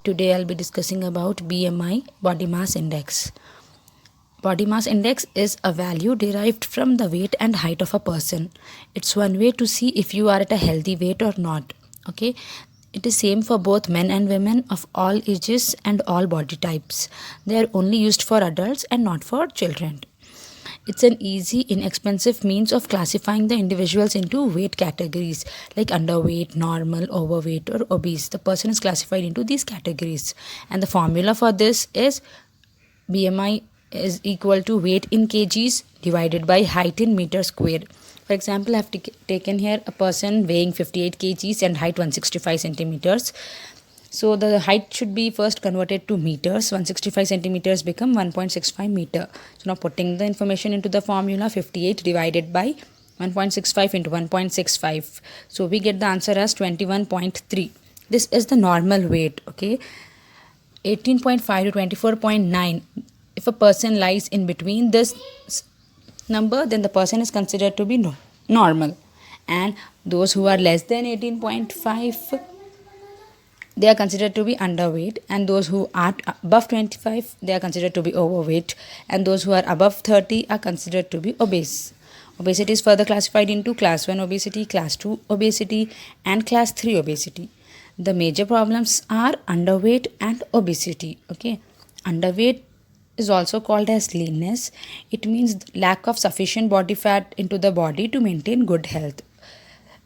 Today I'll be discussing about BMI, body mass index. Body mass index is a value derived from the weight and height of a person. It's one way to see if you are at a healthy weight or not. Okay, it is same for both men and women of all ages and all body types. They are only used for adults and not for children. It's an easy, inexpensive means of classifying the individuals into weight categories like underweight, normal, overweight, or obese. The person is classified into these categories, and the formula for this is BMI is equal to weight in kgs divided by height in meter square. For example, I have taken here a person weighing 58 kgs and height 165 centimeters. So the height should be first converted to meters. 165 centimeters become 1.65 meter. So now putting the information into the formula, 58 divided by 1.65 into 1.65. So we get the answer as 21.3. This is the normal weight. Okay, 18.5 to 24.9. If a person lies in between this number, then the person is considered to be normal. And those who are less than 18.5, they are considered to be underweight, and those who are above 25, they are considered to be overweight, and those who are above 30 are considered to be obese. Obesity is further classified into class 1 obesity, class 2 obesity, and class 3 obesity. The major problems are underweight and obesity. Okay, underweight is also called as leanness. It means lack of sufficient body fat into the body to maintain good health.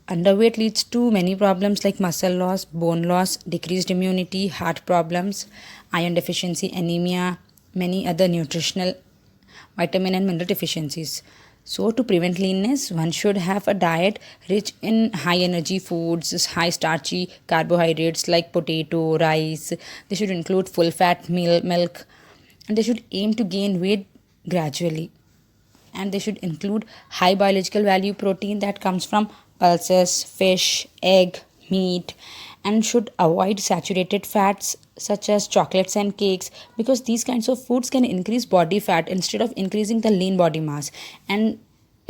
Underweight leads to many problems like muscle loss, bone loss, decreased immunity, heart problems, iron deficiency, anemia, many other nutritional, vitamin and mineral deficiencies. So to prevent leanness, one should have a diet rich in high energy foods, high starchy carbohydrates like potato, rice. They should include full fat milk, and they should aim to gain weight gradually. And they should include high biological value protein that comes from pulses, fish, egg, meat, and should avoid saturated fats such as chocolates and cakes, because these kinds of foods can increase body fat instead of increasing the lean body mass, and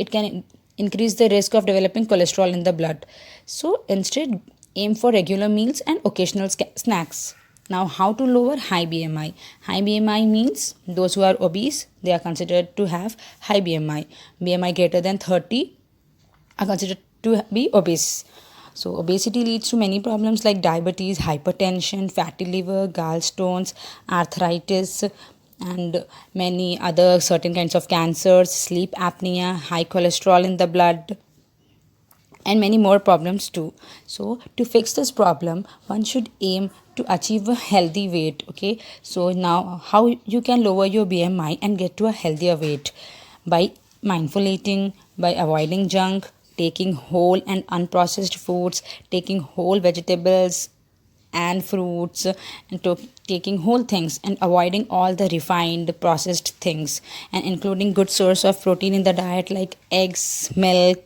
it can increase the risk of developing cholesterol in the blood. So instead, aim for regular meals and occasional snacks. Now, how to lower high BMI? High BMI means those who are obese, they are considered to have high BMI. BMI greater than 30 are considered to be obese. So obesity leads to many problems like diabetes, hypertension, fatty liver, gallstones, arthritis, and many other certain kinds of cancers, sleep apnea, high cholesterol in the blood, and many more problems too. So to fix this problem, one should aim to achieve a healthy weight. Okay, so now how you can lower your BMI and get to a healthier weight? By mindful eating, by avoiding junk, taking whole and unprocessed foods, taking whole vegetables and fruits, and taking whole things, and avoiding all the refined processed things, and including good source of protein in the diet like eggs, milk,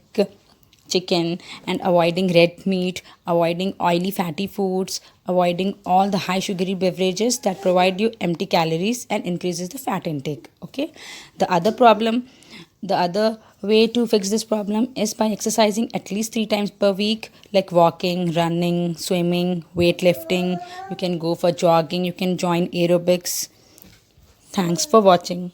chicken, and avoiding red meat, avoiding oily fatty foods, avoiding all the high sugary beverages that provide you empty calories and increases the fat intake. Okay, the other way to fix this problem is by exercising at least 3 times per week, like walking, running, swimming, weightlifting. You can go for jogging, you can join aerobics. Thanks for watching.